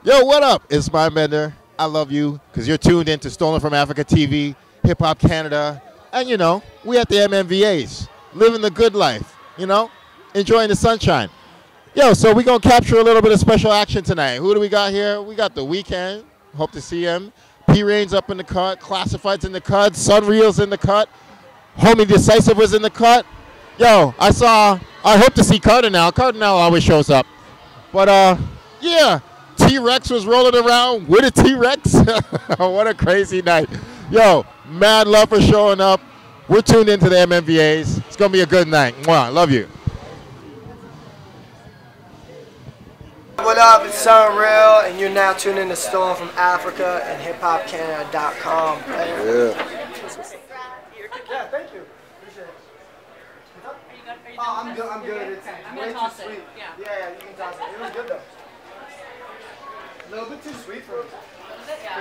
Yo, what up? It's Mindbender. I love you because you're tuned in to Stolen from Africa TV, Hip Hop Canada, and we at the MMVAs, living the good life, enjoying the sunshine. Yo, so we're going to capture a little bit of special action tonight. Who do we got here? We got The Weeknd. Hope to see him. P-Rain's up in the cut. Classified's in the cut. SonReal's in the cut. Homie Decisive was in the cut. Yo, I hope to see Cardinal. Cardinal always shows up. But, yeah. T-Rex was rolling around with a T-Rex. What a crazy night. Yo, mad love for showing up. We're tuned into the MMVAs. It's going to be a good night. Mwah, love you. What up, it's SonReal, and you're now tuned in to Stolen from Africa and HipHopCanada.com. Yeah. Yeah, thank you. Appreciate it. I'm good. It's way too sweet. Yeah, you can toss it. It was good though. A little bit too sweet for me. Yeah.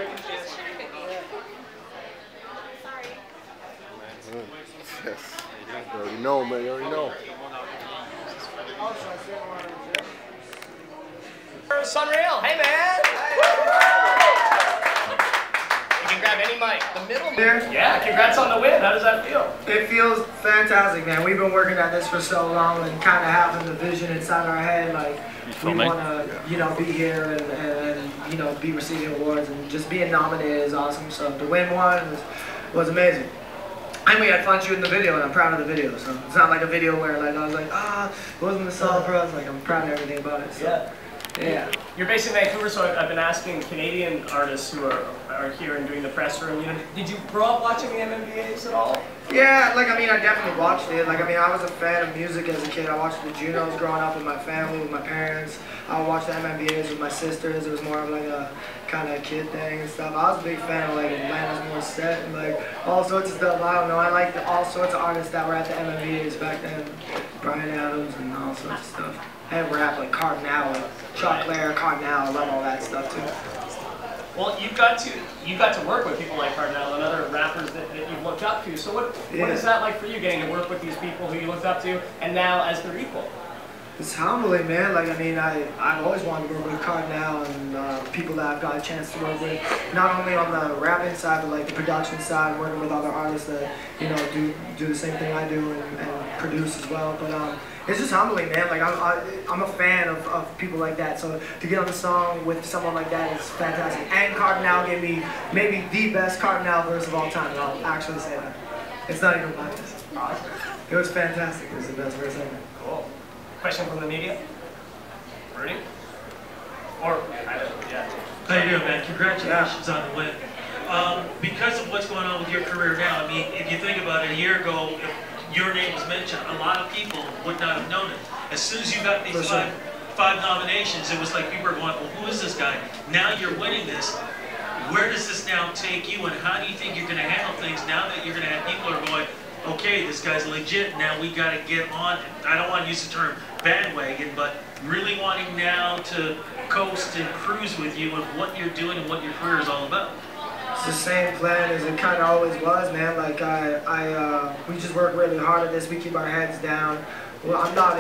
You already know, man. You already know. SonReal, hey man! You can grab any mic. The middle mic. Yeah, congrats on the win. How does that feel? It feels fantastic, man. We've been working at this for so long and kind of having the vision inside our head, like we want to, be here and be receiving awards, and just being nominated is awesome. So to win one was amazing. And we had fun shooting the video, and I'm proud of the video. So it's not like a video where I was like, it wasn't the song for us. Like I'm proud of everything about it. So. Yeah. You're based in Vancouver, so I've been asking Canadian artists who are here and doing the press room. Did you grow up watching the MMVAs at all? Yeah, I definitely watched it. I was a fan of music as a kid. I watched the Junos growing up with my family, with my parents. I watched the MMVAs with my sisters. It was more of a kind of kid thing and stuff. I was a big fan of Atlantis Morissette and all sorts of stuff. I don't know. I liked all sorts of artists that were at the MMVAs back then. Bryan Adams and all sorts of stuff. And rap Cardinal, Chuck Blair, Cardinal. I love all that stuff too. Well, you got to work with people like Cardinal and other rappers that you've looked up to. So what is that like for you, getting to work with these people who you looked up to, and now as their equal? It's humbling, man. I've always wanted to work with Cardinal and people that I've got a chance to work with. Not only on the rapping side, but the production side, working with other artists that do the same thing I do and produce as well. But it's just humbling, man. I'm a fan of people like that. So to get on the song with someone like that is fantastic. And Cardinal gave me maybe the best Cardinal verse of all time. And I'll actually say that. It's not even biased. It was fantastic. It was the best verse ever. Cool. Question from the media? Ready? Or, yeah. How you doing, man? Congratulations on the win. Because of what's going on with your career now, if you think about it, a year ago, if your name was mentioned, a lot of people would not have known it. As soon as you got these five nominations, it was like people were going, well, who is this guy? Now you're winning this. Where does this now take you, and how do you think you're going to handle things now that you're going to have people who are going, okay, this guy's legit, now we got to get on, I don't want to use the term bandwagon, but really wanting now to coast and cruise with you and what you're doing and what your career is all about? It's the same plan as it kind of always was, man. We just work really hard at this. We keep our heads down. Well, I'm not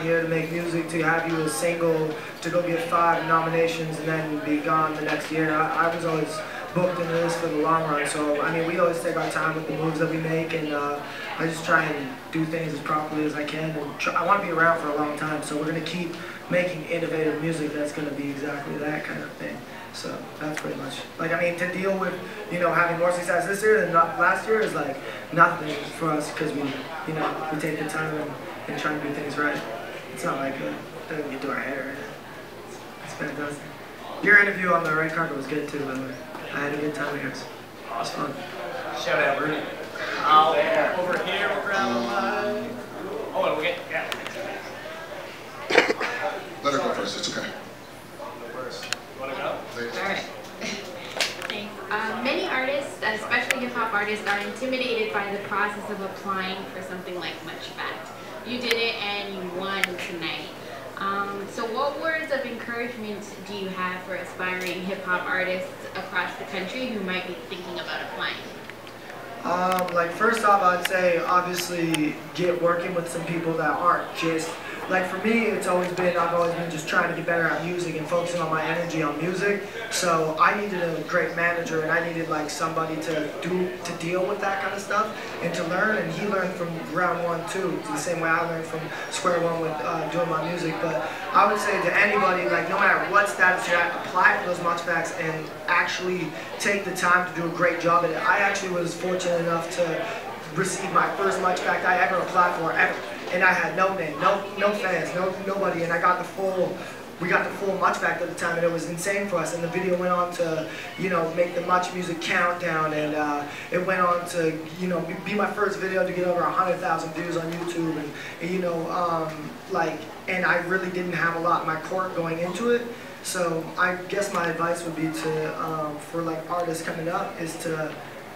here to make music, to have you a single, to go get 5 nominations and then be gone the next year. I was always booked into this for the long run. So, we always take our time with the moves that we make, and I just try and do things as properly as I can. And I want to be around for a long time, so we're going to keep making innovative music that's going to be exactly that kind of thing. So that's pretty much, to deal with, having more success this year than last year is nothing for us, because we take the time and try and do things right. It's not it doesn't get to our head or anything. It's fantastic. Your interview on the red carpet was good too, by the way. I had a good time here. Awesome. Shout out, Rudy. Over here, we'll grab a mic. Oh, and we'll get, Let her go first, it's okay. Want to go? Alright. Thanks. Many artists, especially hip-hop artists, are intimidated by the process of applying for something like MuchFACT. You did it and you won tonight. So what words of encouragement do you have for aspiring hip-hop artists across the country who might be thinking about applying? First off, I'd say obviously get working with some people that aren't just like for me, I've always been just trying to get better at music and focusing on my energy on music. So I needed a great manager, and I needed like somebody to deal with that kind of stuff and to learn. And he learned from round one too, the same way I learned from square one with doing my music. But I would say to anybody, like no matter what status you're at, apply for those MuchFACTs and actually take the time to do a great job at it. I actually was fortunate enough to receive my first MuchFACT I ever applied for ever, and I had no name, no fans, nobody, and I got the full. We got the full MuchFACT at the time, and it was insane for us. And the video went on to, you know, make the MuchMusic countdown, and it went on to, you know, be my first video to get over 100,000 views on YouTube, and you know, like, and I really didn't have a lot in my court going into it. So I guess my advice would be to, for like artists coming up, is to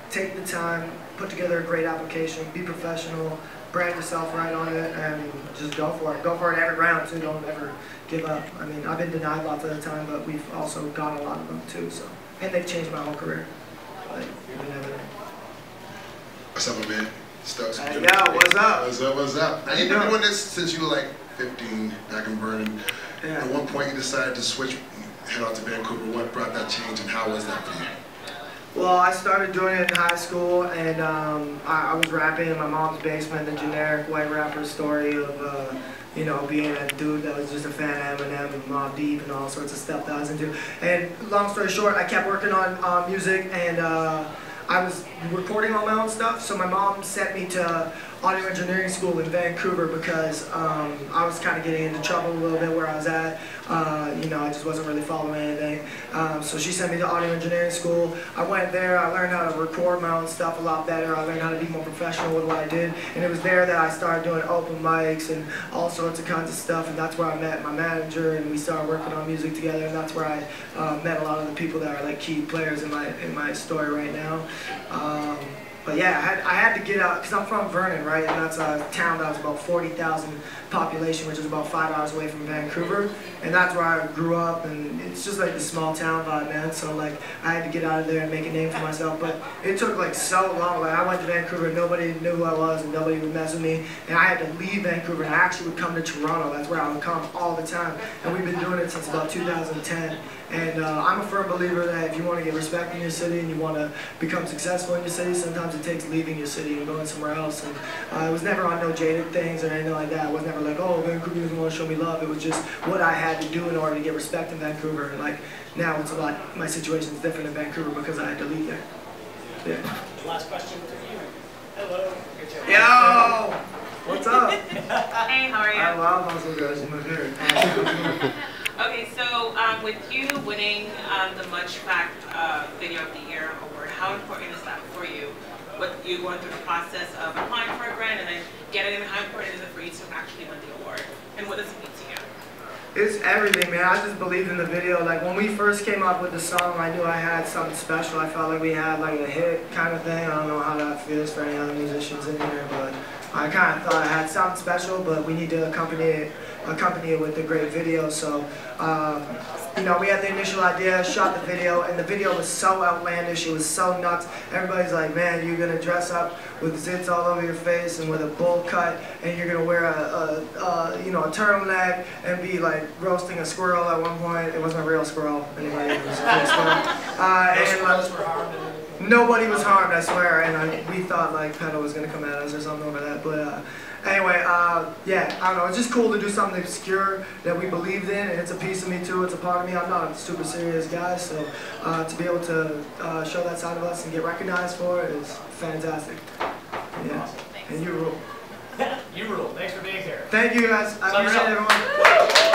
take the time, put together a great application, be professional, brand yourself right on it, and just go for it. Go for it every round too. Don't ever give up. I mean, I've been denied lots of the time, but we've also got a lot of them too. So, and they've changed my whole career. Like, you never know. What's up, my man? Stokes. Hey, yo, what's up? What's up? What's up? Now you've been doing this since you were like 15, back in Vernon. Yeah. At one point, you decided to switch, head out to Vancouver. What brought that change, and how was that for you? Well, I started doing it in high school, and I was rapping in my mom's basement, the generic white rapper story of, you know, being a dude that was just a fan of Eminem and Mobb Deep and all sorts of stuff that I was into. And long story short, I kept working on music, and I was recording all my own stuff, so my mom sent me to audio engineering school in Vancouver because I was kind of getting into trouble a little bit where I was at. You know, I just wasn't really following anything. So she sent me to audio engineering school. I went there, I learned how to record my own stuff a lot better. I learned how to be more professional with what I did. And it was there that I started doing open mics and all sorts of kinds of stuff. And that's where I met my manager, and we started working on music together. And that's where I met a lot of the people that are like key players in my story right now. But yeah, I had to get out, because I'm from Vernon, right? And that's a town that was about 40,000 population, which is about 5 hours away from Vancouver. And that's where I grew up, and it's just like the small town vibe, man. So like, I had to get out of there and make a name for myself. But it took like so long. Like, I went to Vancouver, nobody knew who I was, and nobody would mess with me. And I had to leave Vancouver, and I actually would come to Toronto. That's where I would come all the time. And we've been doing it since about 2010. And I'm a firm believer that if you want to get respect in your city and you want to become successful in your city, sometimes it takes leaving your city and going somewhere else. And I was never on no jaded things or anything like that. I was never like, oh, Vancouver doesn't want to show me love. It was just what I had to do in order to get respect in Vancouver. And like now it's a lot, my situation's different in Vancouver because I had to leave there. Yeah. Last question for you. Hello. Yo! What's up? Hey, how are you? I love Muscle Girls in my beard. Okay, so with you winning the MuchFACT Video of the Year award, how important is that for you? What you going through the process of applying for a grant and then getting it, and how important is it for you to actually win the award? And what does it mean to you? It's everything, man. I just believed in the video. Like when we first came up with the song, I knew I had something special. I felt like we had like a hit kind of thing. I don't know how that feels for any other musicians in here, but I kind of thought I had something special, but we need to accompany it with a great video. So, you know, we had the initial idea, shot the video, and the video was so outlandish, it was so nuts. Everybody's like, man, you're gonna dress up with zits all over your face and with a bowl cut, and you're gonna wear you know, a turtleneck and be like roasting a squirrel at one point. It wasn't a real squirrel, anybody, it was a fake squirrel. Nobody was harmed, I swear, and we thought like Pedal was gonna come at us or something over that, but anyway, yeah, I don't know, it's just cool to do something obscure that we believed in, and it's a piece of me too, it's a part of me. I'm not a super serious guy, so to be able to show that side of us and get recognized for it is fantastic. Yeah, awesome. And you rule. You rule. Thanks for being here. Thank you guys, I appreciate everyone.